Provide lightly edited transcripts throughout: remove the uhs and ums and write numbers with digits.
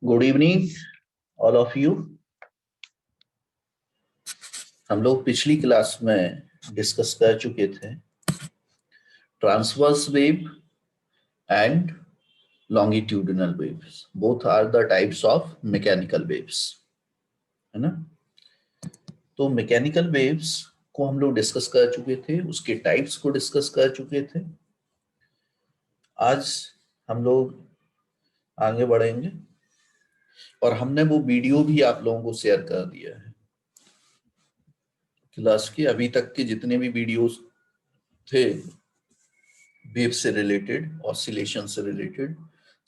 Good evening all of you. हम लोग पिछली क्लास में डिस्कस कर चुके थे transverse wave and longitudinal waves. Both are the types of mechanical waves, है ना। तो मैकेनिकल वेव्स को हम लोग डिस्कस कर चुके थे, उसके टाइप्स को डिस्कस कर चुके थे। आज हम लोग आगे बढ़ेंगे और हमने वो वीडियो भी आप लोगों को शेयर कर दिया है क्लास के। अभी तक के जितने भी वीडियोस थे वेव से रिलेटेड, ऑसिलेशन से रिलेटेड,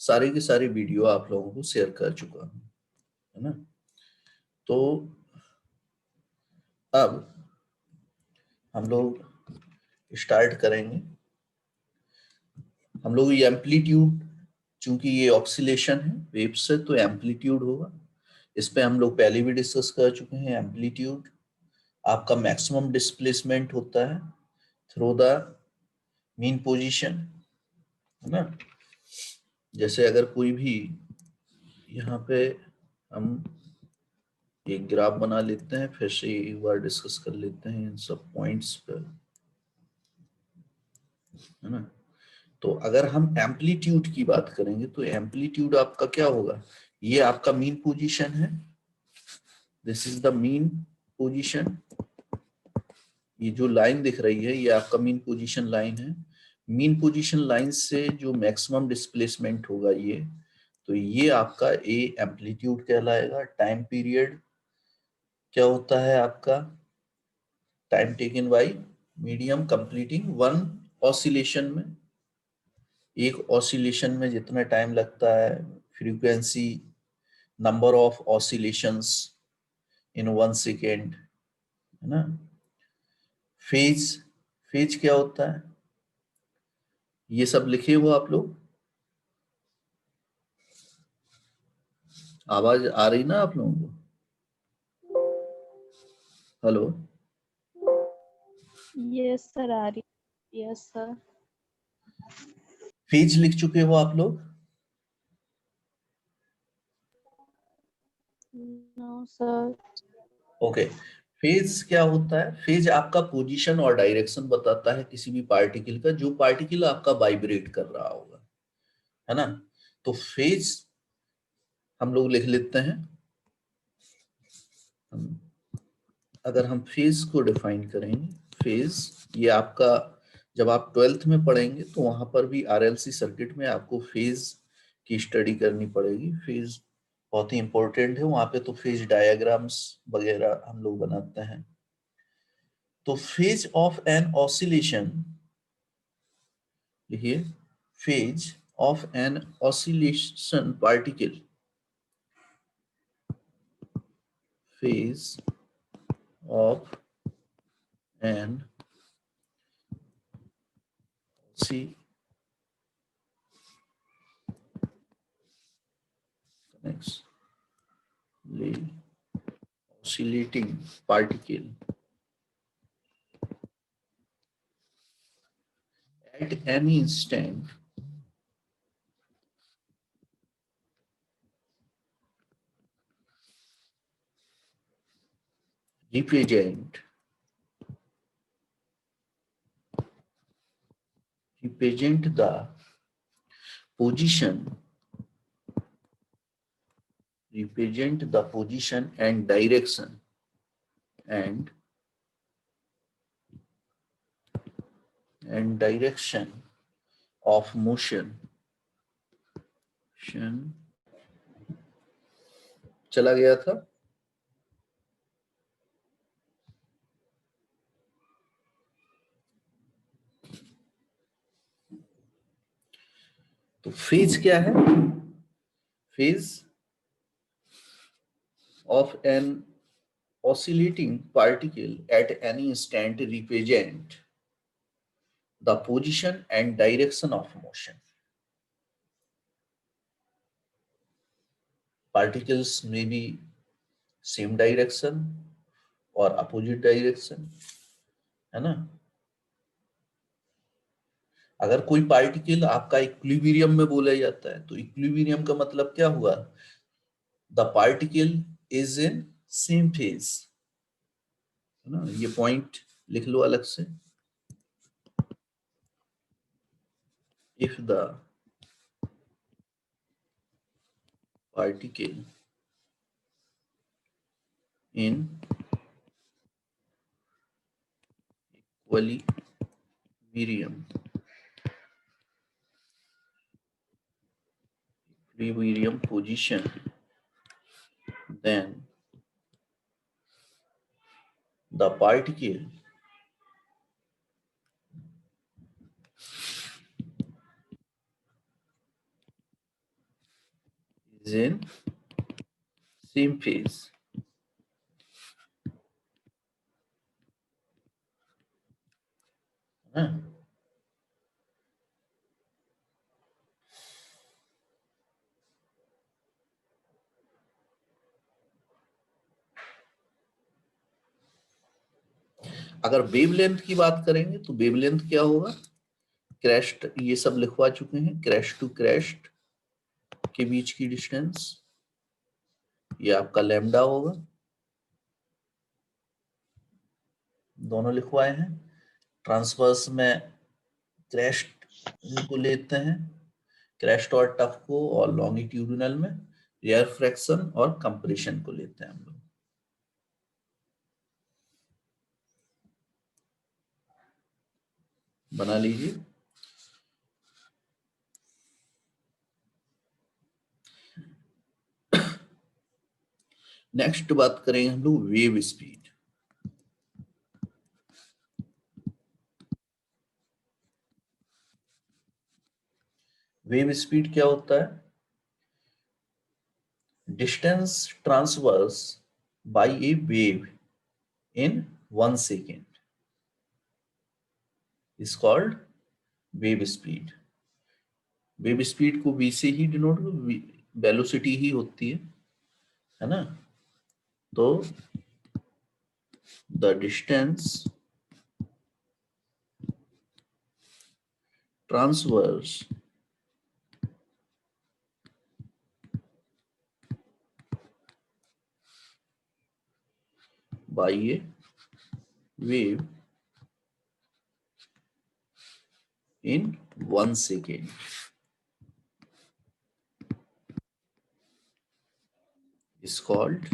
सारे के सारे वीडियो आप लोगों को शेयर कर चुका हूं, है ना। तो अब हम लोग स्टार्ट करेंगे। हम लोग ये एम्पलीट्यूड, चूंकि ये ऑक्सीलेशन है वेव से, तो एम्पलीट्यूड होगा। इस पे हम लोग पहले भी डिस्कस कर चुके हैं। एम्पलीट्यूड आपका मैक्सिमम डिस्प्लेसमेंट होता है थ्रू द मीन पोजीशन, है ना। जैसे अगर कोई भी यहाँ पे हम एक ग्राफ बना लेते हैं, फिर से एक बार डिस्कस कर लेते हैं इन सब पॉइंट्स पर, है ना। तो अगर हम एम्पलीट्यूड की बात करेंगे तो एम्पलीट्यूड आपका क्या होगा, ये आपका मीन पोजीशन है। This is the mean position. ये जो लाइन दिख रही है ये आपका मीन पोजीशन लाइन है। मीन पोजीशन लाइन से जो मैक्सिमम डिस्प्लेसमेंट होगा ये, तो ये आपका ए एम्पलीट्यूड कहलाएगा। टाइम पीरियड क्या होता है आपका, time taken by medium completing one oscillation में। एक ऑसिलेशन में जितना टाइम लगता है, frequency, number of oscillations in 1 second, है ना। फेज, फेज क्या होता है, ये सब लिखे हो आप लोग। आवाज आ रही ना आप लोगों को? हेलो, यस सर, आ रही। Yes sir. फेज लिख चुके हो आप लोग? No sir. ओके। फेज क्या होता है, फेज आपका पोजीशन और डायरेक्शन बताता है किसी भी पार्टिकल का, जो पार्टिकल आपका वाइब्रेट कर रहा होगा, है ना। तो फेज हम लोग लिख लेते हैं। अगर हम फेज को डिफाइन करेंगे, फेज ये आपका, जब आप 12th में पढ़ेंगे तो वहां पर भी आरएलसी सर्किट में आपको फेज की स्टडी करनी पड़ेगी। फेज बहुत ही इंपॉर्टेंट है वहां पे, तो फेज डायग्राम्स वगैरह हम लोग बनाते हैं। तो फेज ऑफ एन ऑसिलेशन, देखिए, phase of an oscillation particle, phase of an oscillating particle at any instant represent the position, represent the position and direction and direction of motion। चला गया था। तो फेज क्या है, phase of an oscillating particle at any instant represent the position and direction of motion। Particles may be same direction or opposite direction, है ना। अगर कोई पार्टिकल आपका इक्विलिब्रियम में बोला जाता है, तो इक्विलिब्रियम का मतलब क्या हुआ, the particle is in same phase, है ना, ये पॉइंट लिख लो अलग से। If the particle in equilibrium position, then the particle is in same phase। हाँ? अगर वेवलेंथ की बात करेंगे तो वेवलेंथ क्या होगा, क्रेस्ट, ये सब लिखवा चुके हैं, क्रेस्ट टू क्रेस्ट के बीच की डिस्टेंस, ये आपका लैम्डा होगा, दोनों लिखवाए हैं। ट्रांसवर्स में क्रेस्ट को लेते हैं, क्रेस्ट और टफ को, और लॉन्गिट्यूडिनल में रेयर फ्रैक्शन और कंप्रेशन को लेते हैं हम लोग। बना लीजिए। नेक्स्ट बात करेंगे हम लोग वेव स्पीड। वेव स्पीड क्या होता है, distance transverse by a wave in 1 second is called wave speed. Wave speed को v से ही डिनोट, वेलोसिटी ही होती है ना। तो the distance transverse by a wave in 1 second is called,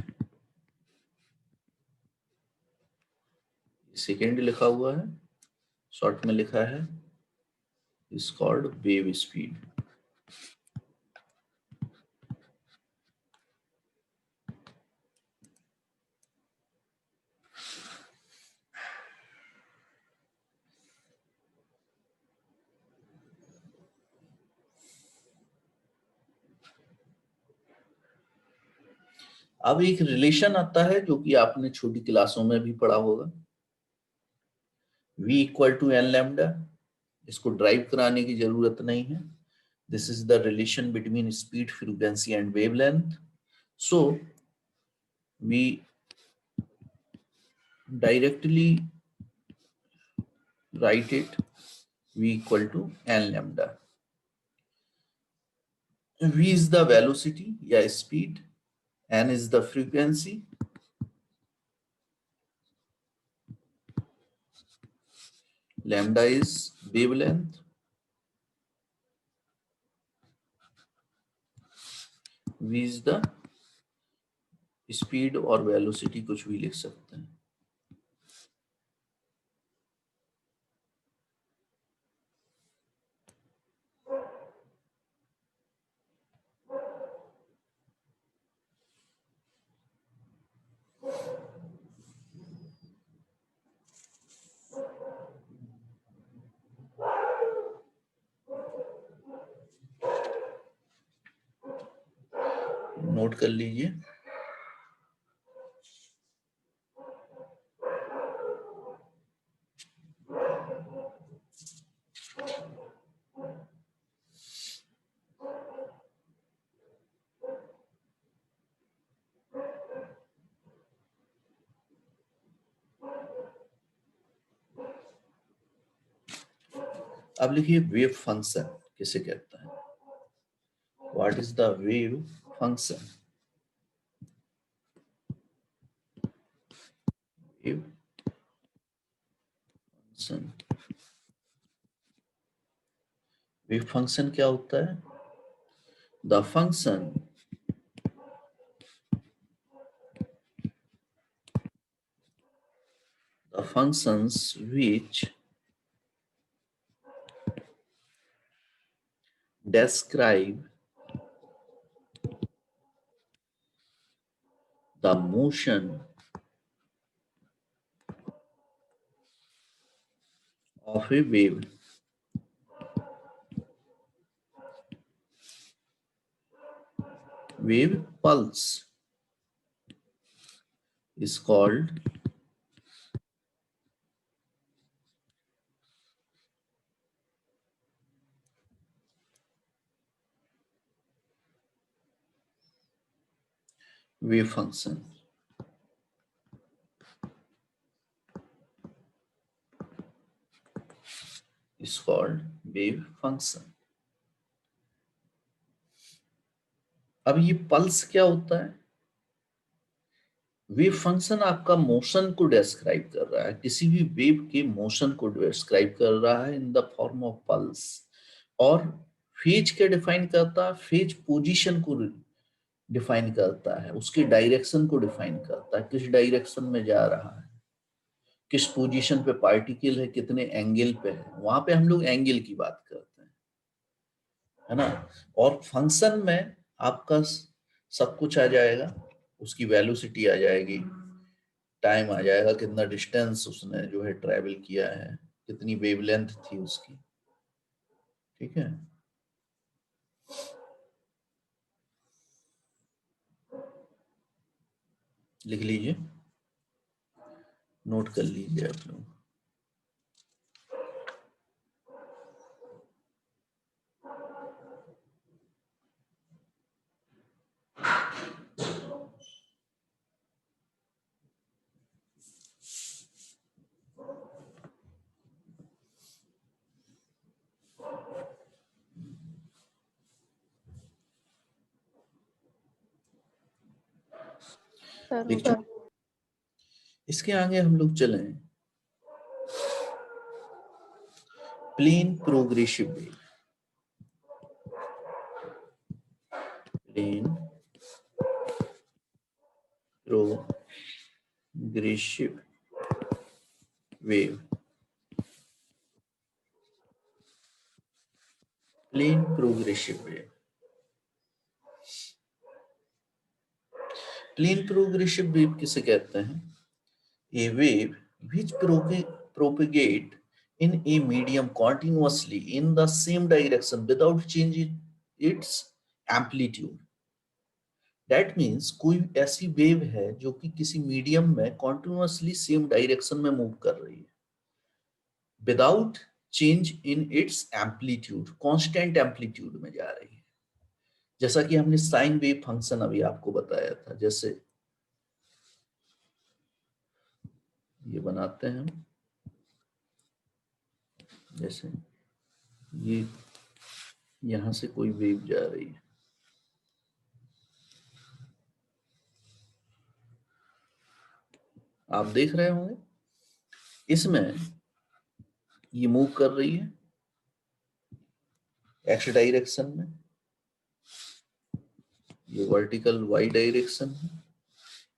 second लिखा हुआ है, शॉर्ट में लिखा है, is called wave speed। अब एक रिलेशन आता है जो कि आपने छोटी क्लासों में भी पढ़ा होगा, v equal to n lambda. इसको ड्राइव कराने की जरूरत नहीं है। This is the relation between speed, frequency and wavelength. So we directly write it v equal to n lambda। v is the velocity या speed, n is the frequency, lambda is wavelength, v is the speed और velocity कुछ भी लिख सकते हैं। Note कर लीजिए। अब लिखिए वेव फंक्शन किसे कहता है, what is the wave function. wave function. wave function क्या होता है? The functions which describe the motion of a wave. Wave pulse is called wave function. Is called wave function. अब ये पल्स क्या होता है? वेव फंक्शन आपका motion को डिस्क्राइब कर रहा है, किसी भी वेव के मोशन को डिस्क्राइब कर रहा है in the form of pulse. और फेज क्या डिफाइन करता है? फेज पोजीशन को डिफाइन करता है, उसके डायरेक्शन को डिफाइन करता है, किस डायरेक्शन में जा रहा है, किस पोजीशन पे पार्टिकल है, कितने एंगल पे है। वहां पे हम लोग एंगल की बात करते हैं, है ना। और फंक्शन में आपका सब कुछ आ जाएगा, उसकी वेलोसिटी आ जाएगी, टाइम आ जाएगा, कितना डिस्टेंस उसने जो है ट्रेवल किया है, कितनी वेवलेंथ थी उसकी। ठीक है, लिख लीजिए, नोट कर लीजिए आप लोग। सर देखिए, इसके आगे हम लोग चलें, plane progressive wave. Plane progressive wave. Plane progressive wave. Plane progressive wave किसे कहते हैं? A wave which propagate in a medium continuously in the same direction without changing its amplitude. That means कोई ऐसी वेव है जो कि किसी medium में continuously सेम डायरेक्शन में मूव कर रही है without change in its amplitude, constant amplitude में जा रही है। जैसा कि हमने साइन वेव फंक्शन अभी आपको बताया था, जैसे ये बनाते हैं हम, जैसे ये यहां से कोई वेव जा रही है, आप देख रहे होंगे, इसमें ये मूव कर रही है एक्स डायरेक्शन में, ये वर्टिकल वाई डायरेक्शन है।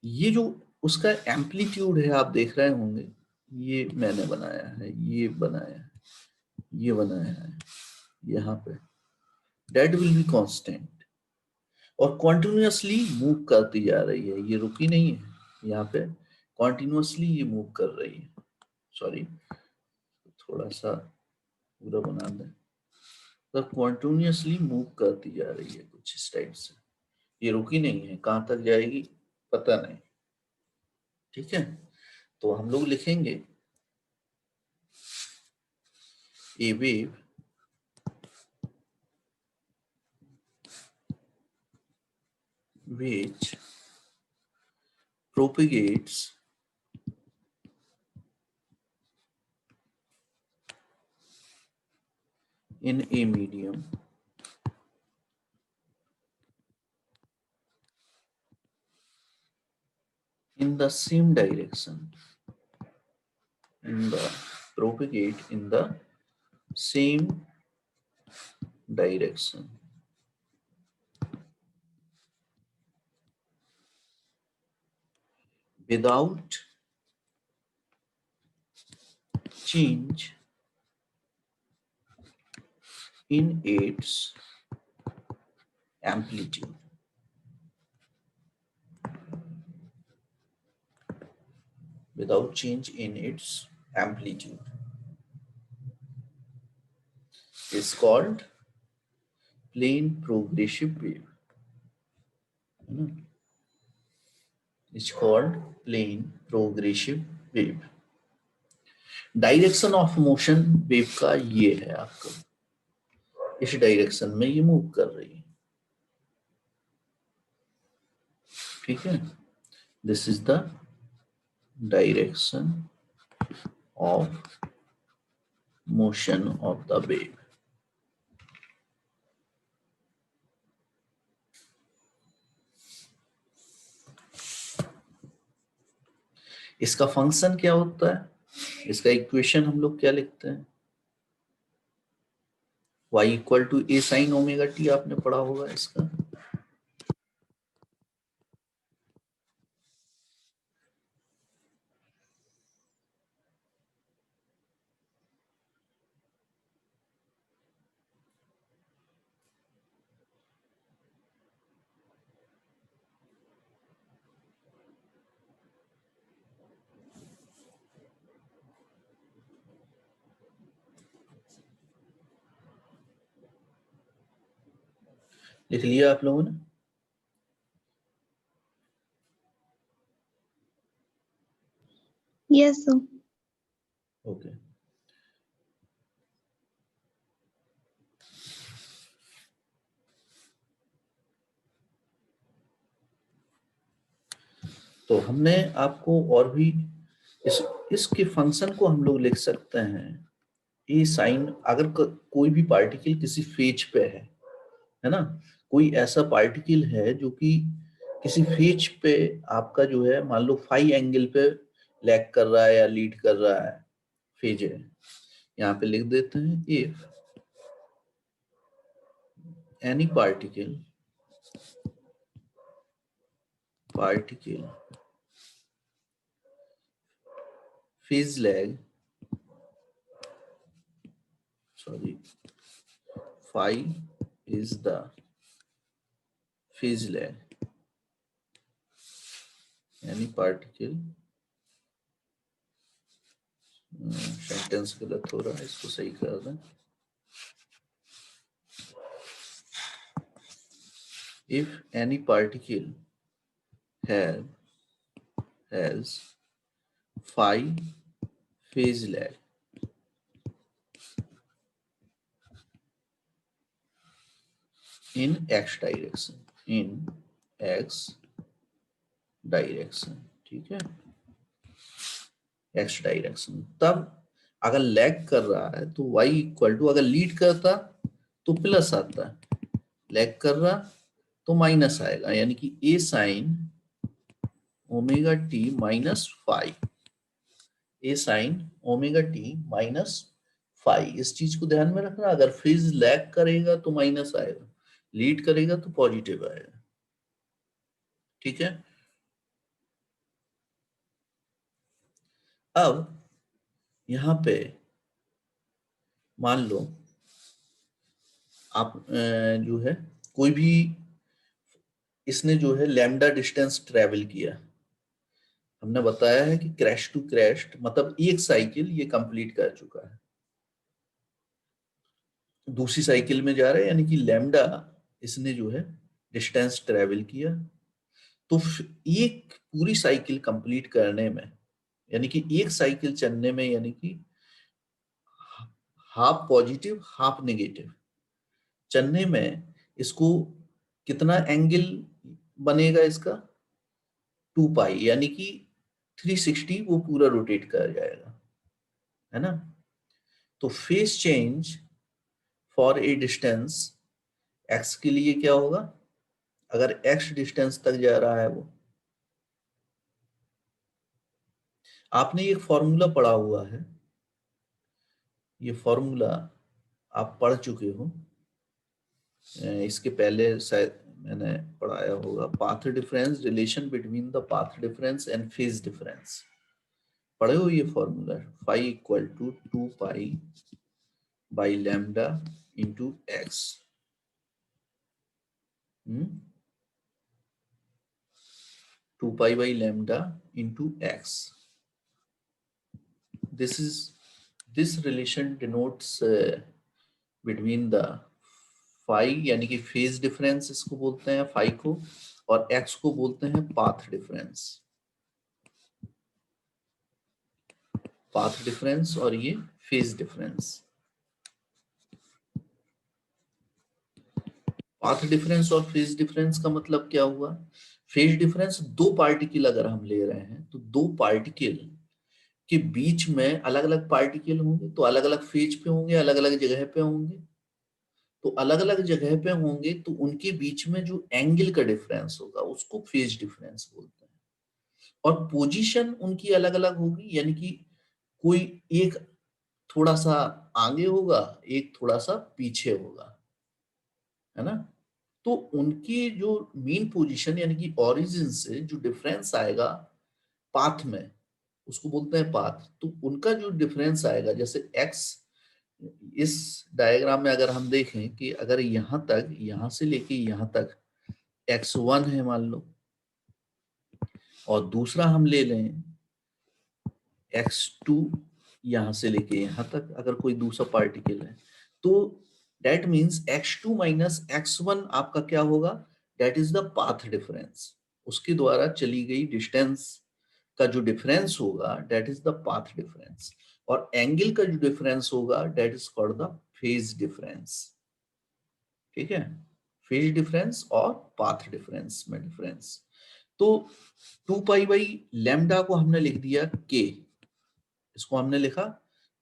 ये जो उसका एम्पलीट्यूड है आप देख रहे होंगे, ये मैंने बनाया है, ये बनाया है, ये बनाया है यहाँ पे, डेट विल बी कांस्टेंट और कॉन्टिन्यूसली मूव करती जा रही है, ये रुकी नहीं है, यहाँ पे कॉन्टिन्यूसली ये मूव कर रही है। सॉरी, थोड़ा सा पूरा बना दें, तो कॉन्टिन्यूसली मूव करती जा रही है कुछ इस टाइप से, ये रुकी नहीं है, कहां तक जाएगी पता नहीं। ठीक है, तो हम लोग लिखेंगे ए wave which propagates in a medium in the same direction in the propagate in the same direction without change in its amplitude. Without change in its amplitude is called plane progressive wave. It's called plane progressive wave. Direction of motion wave का ये है आपका, इस direction में ये move कर रही है, ठीक है. This is the direction of motion of the wave. इसका फंक्शन क्या होता है, इसका इक्वेशन हम लोग क्या लिखते हैं, y equal to a sine omega t, आपने पढ़ा होगा इसका. लिख लिया आप लोगों ने? Yes, sir. ओके. तो हमने आपको और भी इसके फंक्शन को हम लोग लिख सकते हैं ए साइन, अगर कोई भी पार्टिकल किसी फेज पे है ना, कोई ऐसा पार्टिकल है जो कि किसी फेज पे आपका जो है मान लो फाई एंगल पे लैग कर रहा है या लीड कर रहा है, फेज है, यहाँ पे लिख देते हैं if any particle phase lag, sorry, phi is the phase lag. Any particle, sentence गलत हो रहा है, इसको सही कर दें. If any particle has phi phase lag in x direction, ठीक है, x डायरेक्शन, तब अगर लैग कर रहा है तो y इक्वल टू, अगर लीड करता तो प्लस आता है, लैग कर रहा तो माइनस आएगा, यानी कि a sine omega t minus phi, a sine omega t minus phi. इस चीज को ध्यान में रखना, अगर फेज लैग करेगा तो माइनस आएगा, लीड करेगा तो पॉजिटिव आएगा, ठीक है. अब यहां पे मान लो आप जो है कोई भी, इसने जो है लैम्डा डिस्टेंस ट्रेवल किया, हमने बताया है कि क्रैश टू क्रैश मतलब एक साइकिल ये कंप्लीट कर चुका है, दूसरी साइकिल में जा रहा है, यानी कि लैम्डा इसने जो है डिस्टेंस ट्रेवल किया. तो एक पूरी साइकिल कंप्लीट करने में, यानी कि एक साइकिल चलने में, यानी कि हाफ पॉजिटिव हाफ नेगेटिव चलने में, इसको कितना एंगल बनेगा इसका, 2 पाई, यानी कि 360 वो पूरा रोटेट कर जाएगा, है ना. तो face change for a distance x के लिए क्या होगा, अगर x डिस्टेंस तक जा रहा है वो, आपने एक फॉर्मूला पढ़ा हुआ है, ये फॉर्मूला आप पढ़ चुके हो, इसके पहले शायद मैंने पढ़ाया होगा, path difference, relation between the path difference and phase difference. पढ़े हो ये formula, phi equal to 2 pi by lambda into x. 2 pi by lambda into x. This relation denotes between the phi, यानी कि फेज डिफरेंस इसको बोलते हैं phi को, और x को बोलते हैं पाथ डिफरेंस। पाथ डिफरेंस और ये फेज डिफरेंस। पाथ डिफरेंस और फेज डिफरेंस का मतलब क्या हुआ? फेज डिफरेंस दो पार्टिकल अगर हम ले रहे हैं तो दो पार्टिकल के बीच में अलग अलग पार्टिकल होंगे, तो अलग अलग फेज पे होंगे, अलग अलग जगह पे होंगे। तो अलग अलग जगह पे होंगे तो उनके बीच में जो एंगल का डिफरेंस होगा उसको फेज डिफरेंस बोलते हैं। और पोजीशन उनकी अलग अलग होगी, यानी कि कोई एक थोड़ा सा आगे होगा, एक थोड़ा सा पीछे होगा, है ना। तो उनकी जो मेन पोजीशन यानी कि ओरिजिन से जो डिफरेंस आएगा पाथ में, उसको बोलते हैं पाथ। तो उनका जो डिफरेंस आएगा, जैसे एक्स, इस डायग्राम में अगर हम देखें कि अगर यहां तक, यहां से लेके यहां तक x1 है मान लो, और दूसरा हम ले लें x2, यहां से लेके यहां तक अगर कोई दूसरा पार्टिकल है, तो that means x2 minus x1 आपका क्या होगा? That is the path difference. उसके द्वारा चली गई डिस्टेंस का जो डिफरेंस होगा that is the path difference. और एंगल का जो डिफरेंस होगा that is called the phase difference. ठीक है, फेज डिफरेंस और पाथ डिफरेंस में डिफरेंस। तो 2 पाई बाई लैम्डा को हमने लिख दिया k, इसको हमने लिखा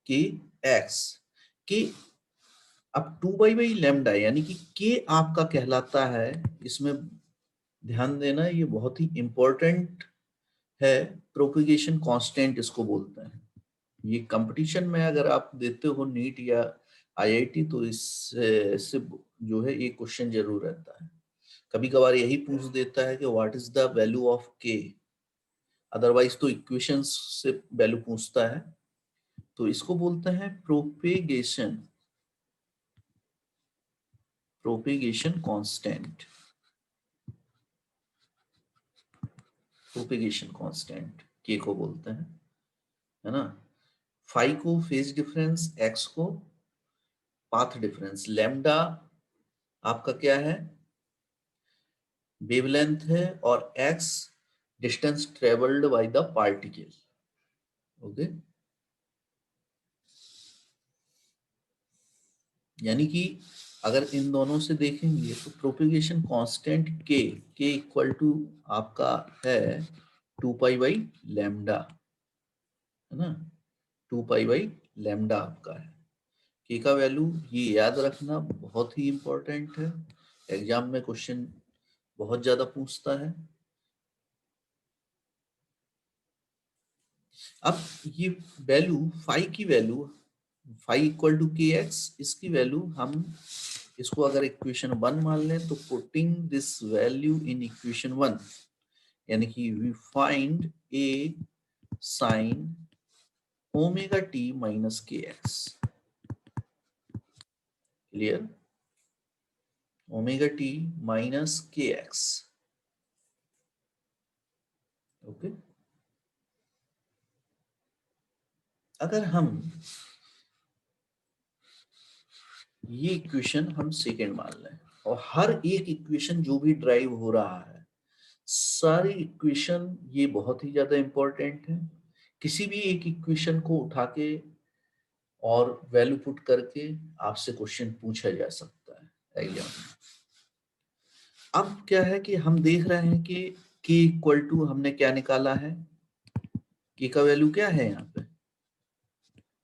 k x k। अब 2 पाई बाई लैम्डा यानी कि k आपका कहलाता है, इसमें ध्यान देना, ये बहुत ही इंपॉर्टेंट है, प्रोपेगेशन कांस्टेंट इसको बोलते हैं। ये कंपटीशन में अगर आप देते हो नीट या आईआईटी, तो इससे जो है ये क्वेश्चन जरूर रहता है। कभी कभार यही पूछ देता है कि what is the value of के, अदरवाइज तो इक्वेशंस से वैल्यू पूछता है। तो इसको बोलते हैं propagation, propagation constant, propagation constant के को बोलते हैं, है ना। फाई को फेज डिफरेंस, एक्स को पाथ डिफरेंस, लैम्डा आपका क्या है? वेवलेंथ है, और x distance travelled by the particle. Okay, यानी कि अगर इन दोनों से देखेंगे तो प्रोपेगेशन कांस्टेंट के इक्वल टू आपका है 2 पाई बाई लैम्डा, है ना। 2 पाई बाई लैम्डा आपका है। के का वैल्यू ये याद रखना बहुत ही इंपॉर्टेंट है, एग्जाम में क्वेश्चन बहुत ज्यादा पूछता है। अब ये वैल्यू फाई की value, phi equal to K x, इसकी वैल्यू हम इसको अगर इक्वेशन 1 मान लें तो putting this value in equation 1, यानी कि we find A sine omega t minus K x. Clear? Omega t minus K x. Okay, अगर हम ये इक्वेशन हम सेकेंड मान लें, और हर एक इक्वेशन जो भी ड्राइव हो रहा है, सारी इक्वेशन ये बहुत ही ज्यादा इंपॉर्टेंट है। किसी भी एक इक्वेशन को उठा के और वैल्यू पुट करके आपसे क्वेश्चन पूछा जा सकता है एग्जाम में। अब क्या है कि हम देख रहे हैं कि k इक्वल टू हमने क्या निकाला है, k का वैल्यू क्या है यहाँ पे?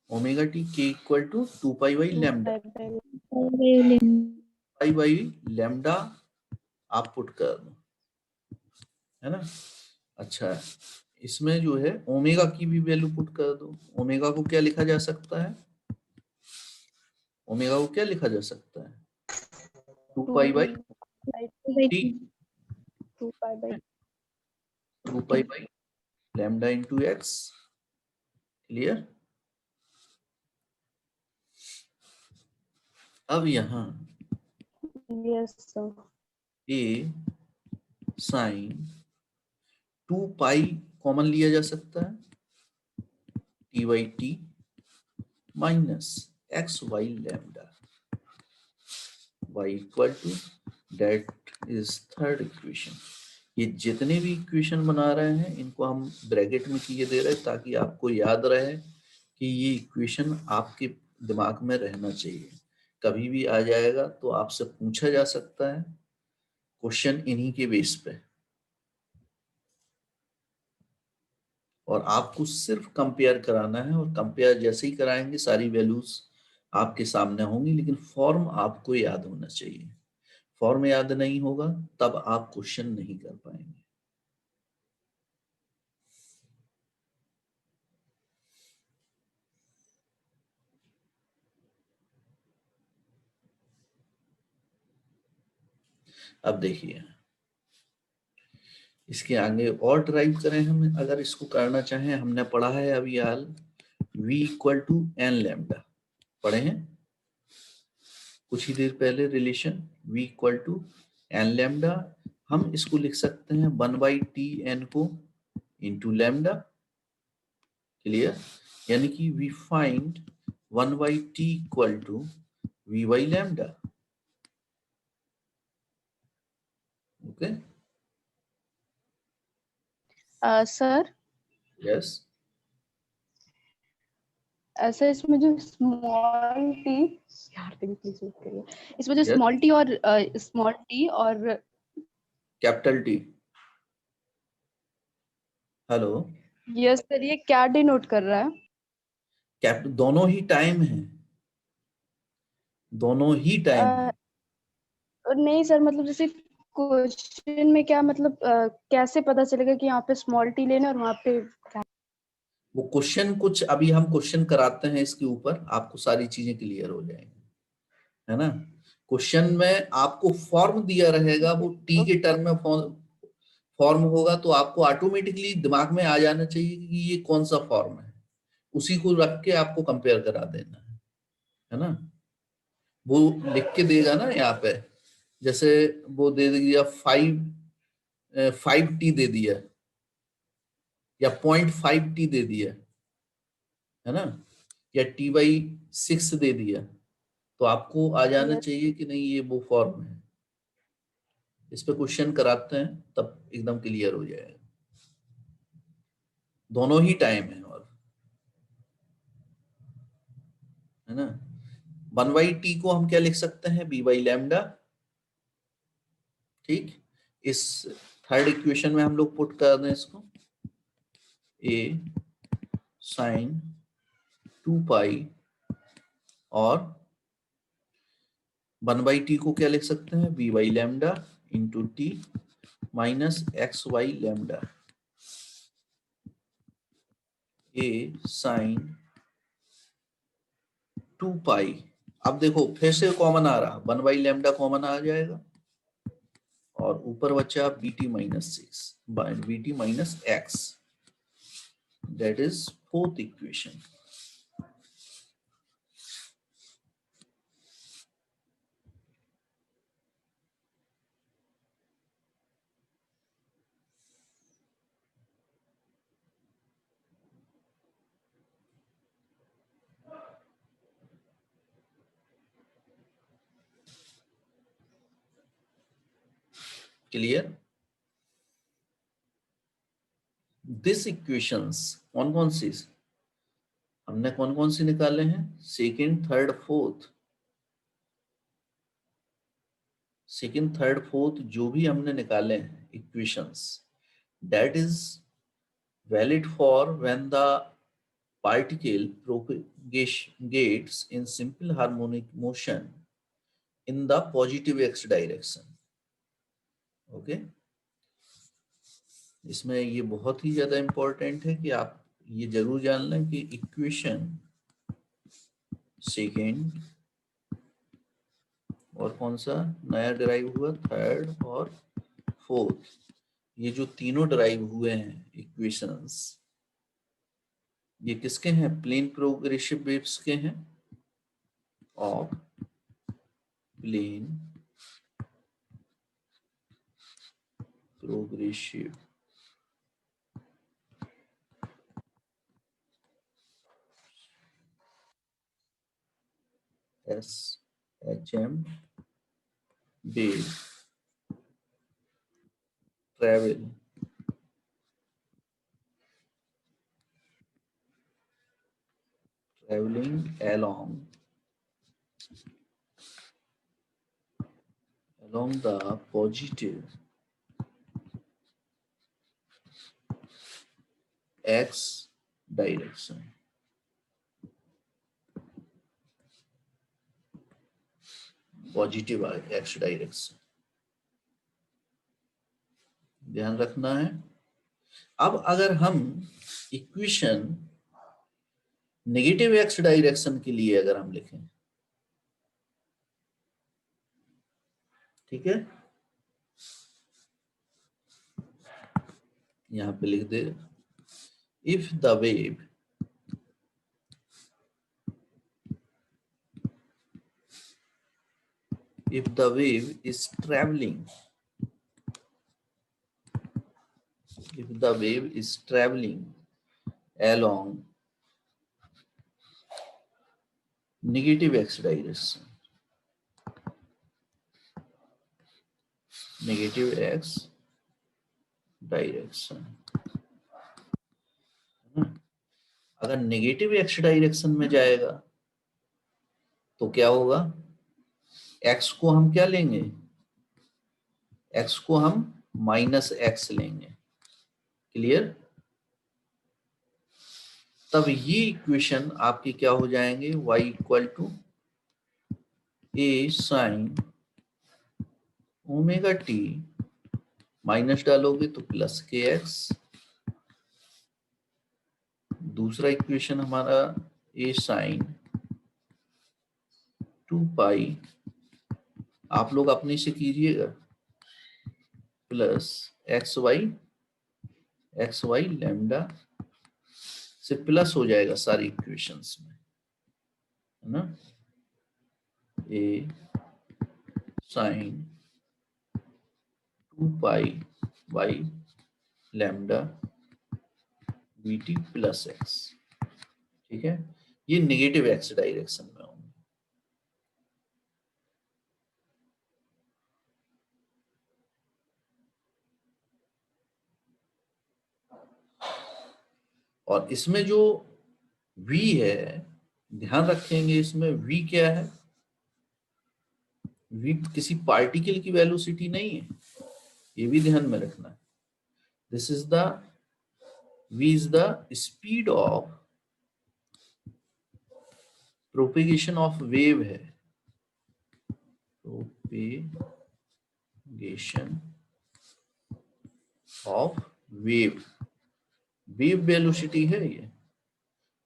Omega t, k equal to 2 pi by lambda, pi by lambda आप पुट कर दो, है ना। अच्छा, इसमें जो है ओमेगा की भी वैल्यू पुट कर दो। ओमेगा को क्या लिखा जा सकता है? ओमेगा को क्या लिखा जा सकता है? 2 2 pi by by t, 2 pi by 2 pi by lambda into x. Clear? अब यहाँ yes sir. A sine 2 pi common लिया जा सकता है, t by t minus x y lambda, y equal to, that is third equation. ये जितने भी equation बना रहे हैं इनको हम ब्रैकेट में किए दे रहे हैं ताकि आपको याद रहे कि ये इक्वेशन आपके दिमाग में रहना चाहिए। कभी भी आ जाएगा तो आपसे पूछा जा सकता है क्वेश्चन इन्हीं के बेस पे, और आपको सिर्फ कंपेयर कराना है, और कंपेयर जैसे ही कराएंगे सारी वैल्यूज आपके सामने होंगी, लेकिन फॉर्म आपको याद होना चाहिए। फॉर्म याद नहीं होगा तब आप क्वेश्चन नहीं कर पाएंगे। अब देखिए इसके आगे और ड्राइव करें हम, अगर इसको करना चाहें, हमने पढ़ा है अभी हाल v equal to n lambda, पढ़े हैं कुछ ही देर पहले relation v equal to n lambda. हम इसको लिख सकते हैं 1/t n को इंटू लैम्डा। क्लियर? यानी कि we find 1/t equal to v by lambda. Okay, sir yes ऐसा इसमें जो स्मॉल टी, यार प्लीज मत करिए, इसमें जो यस, स्मॉल टी और capital T. Hello, yes sir, ये क्या डिनोट कर रहा है? कैप दोनों ही टाइम है, दोनों ही टाइम है। नहीं सर, मतलब जैसे क्वेश्चन में क्या मतलब कैसे पता चलेगा कि यहाँ पे स्मॉल टी लेना और वहाँ पे क्या? वो क्वेश्चन कुछ अभी हम क्वेश्चन कराते हैं इसके ऊपर, आपको सारी चीजें क्लियर हो जाएंगी, है ना। क्वेश्चन में आपको फॉर्म दिया रहेगा, वो टी के टर्म में फॉर्म होगा, तो आपको ऑटोमेटिकली दिमाग में आ जाना चाहिए कि ये कौन सा फॉर्म है, उसी को रख के आपको कंपेयर करा देना है ना। वो लिख के देगा ना यहाँ पे, जैसे वो दे दिया 5t दे दिया या 0.5t दे दिया, है ना, या t/6 दे दिया, तो आपको आ जाना यस चाहिए कि नहीं ये वो फॉर्म है। इस पे क्वेश्चन कराते हैं तब एकदम क्लियर हो जाएगा। दोनों ही टाइम है, और है ना। 1/t को हम क्या लिख सकते हैं? b by lambda. ठीक, इस थर्ड इक्वेशन में हम लोग पुट कर दें इसको, a साइन 2 पाई, और 1/t को क्या लिख सकते हैं? b by lambda into t minus x y lambda, a sine 2 pi. अब देखो फिर से कॉमन आ रहा, 1/लैम्डा कॉमन आ जाएगा, और ऊपर बचा BT-6 BT-x, that is fourth equation. Clear? This equations कौन कौन सी हमने कौन कौन सी निकाले हैं? Second, third, fourth. Second, third, fourth जो भी हमने निकाले हैं equations, that is valid for when the particle propagates in simple harmonic motion in the positive x direction. Okay, इसमें ये बहुत ही ज्यादा इंपॉर्टेंट है कि आप ये जरूर जान लें कि इक्वेशन सेकेंड और कौन सा नया डिराइव हुआ, थर्ड और फोर्थ, ये जो तीनों डिराइव हुए हैं इक्वेशंस, ये किसके हैं? प्लेन प्रोग्रेसिव वेव्स के हैं of plane progressive SHM wave traveling along the positive x direction. Positive x direction, ध्यान रखना है। अब अगर हम इक्वेशन नेगेटिव x डायरेक्शन के लिए अगर हम लिखें, ठीक है, यहां पे लिख they if the wave is traveling, if the wave is traveling along negative x direction, negative x direction, अगर नेगेटिव x डायरेक्शन में जाएगा तो क्या होगा? x को हम क्या लेंगे? x को हम -x लेंगे, क्लियर? तब ये इक्वेशन आपकी क्या हो जाएंगे? y equal to a sine omega t, minus डालोगे तो प्लस के एक्स। दूसरा इक्वेशन हमारा a साइन 2 पाई, आप लोग अपने से कीजिएगा, प्लस एक्स वाई लैम्डा से प्लस हो जाएगा सारी इक्वेशंस में, है ना? a sine 2 pi by lambda v t plus x, ठीक है? ये नेगेटिव एक्स डायरेक्शन में होंगे। और इसमें जो v है, ध्यान रखेंगे इसमें v क्या है? v किसी पार्टिकल की वेलोसिटी नहीं है, ये भी ध्यान में रखना है। This is the v is the speed of propagation of wave है, propagation of wave, wave velocity है ये,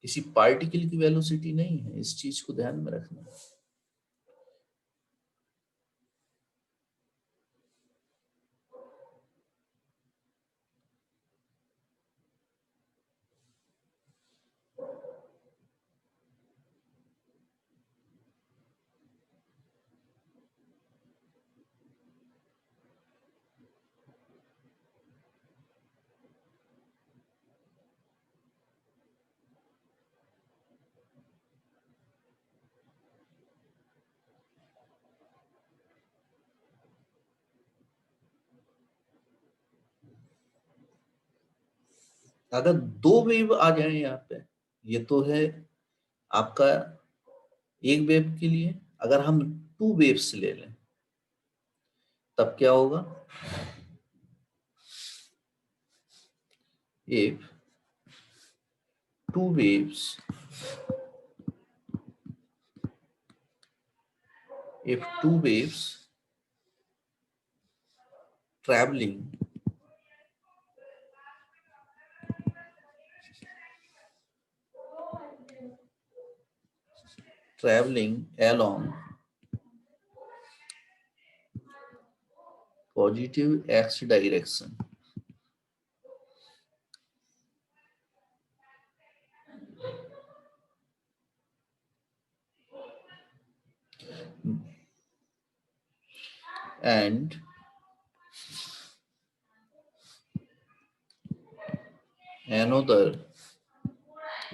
किसी पार्टिकल की वेलोसिटी नहीं है, इस चीज को ध्यान में रखना है। अगर दो वेव आ जाए यहाँ पे, ये तो है आपका एक वेव के लिए, अगर हम 2 वेव्स ले लें तब क्या होगा? if 2 waves traveling traveling along positive x direction. And another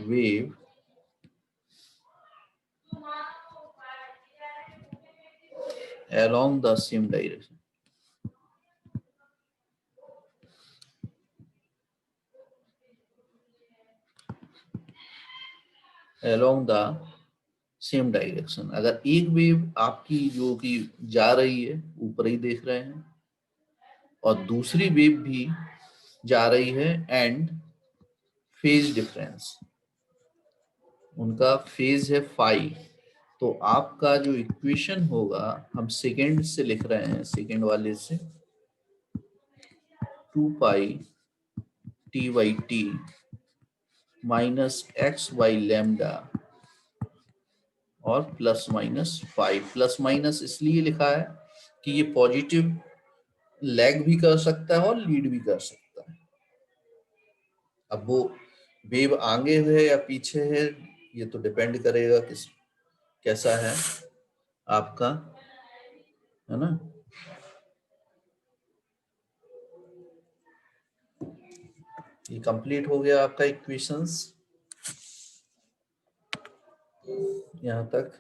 wave along the same direction. Along the same direction. अगर एक वेव आपकी जो कि जा रही है ऊपर ही देख रहे हैं और दूसरी वेव भी जा रही है एंड फेज डिफरेंस, उनका फेज है फाई, तो आपका जो इक्वेशन होगा, हम सेकेंड से लिख रहे हैं, सेकेंड वाले से 2 pi t by t minus x by lambda और प्लस माइनस 5. प्लस माइनस इसलिए लिखा है कि ये पॉजिटिव लैग भी कर सकता है और लीड भी कर सकता है. अब वो वेव आगे है या पीछे है ये तो डिपेंड करेगा किस कैसा है आपका, है ना. ये कंप्लीट हो गया आपका इक्वेशंस यहाँ तक.